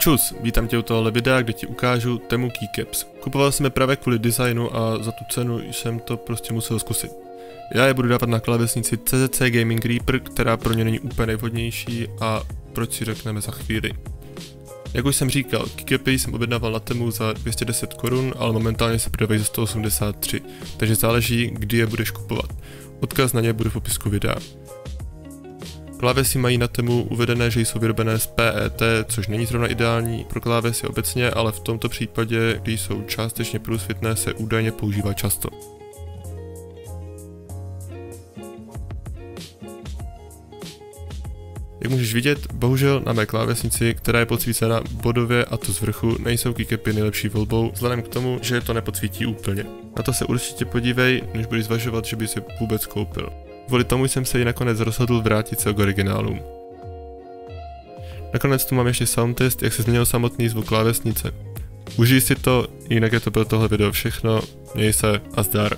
Čus, vítám tě u tohohle videa, kde ti ukážu Temu keycaps. Kupoval jsem je právě kvůli designu a za tu cenu jsem to prostě musel zkusit. Já je budu dávat na klávesnici CZC Gaming Reaper, která pro ně není úplně nejvhodnější a proč si řekneme za chvíli. Jak už jsem říkal, keycapy jsem objednával na Temu za 210 korun, ale momentálně se prodávají za 183, takže záleží, kdy je budeš kupovat. Odkaz na ně bude v popisku videa. Klávesy mají na Temu uvedené, že jsou vyrobené z PET, což není zrovna ideální pro klávesy obecně, ale v tomto případě, kdy jsou částečně průsvitné, se údajně používá často. Jak můžeš vidět, bohužel na mé klávesnici, která je podsvícena bodově a to z vrchu, nejsou keycapy nejlepší volbou, vzhledem k tomu, že to nepodsvítí úplně. Na to se určitě podívej, než budeš zvažovat, že bys je vůbec koupil. Kvůli tomu jsem se ji nakonec rozhodl vrátit se k originálům. Nakonec tu mám ještě soundtest, jak se změnil samotný zvuk klávesnice. Užij si to, jinak je to pro tohle video všechno, měj se a zdar.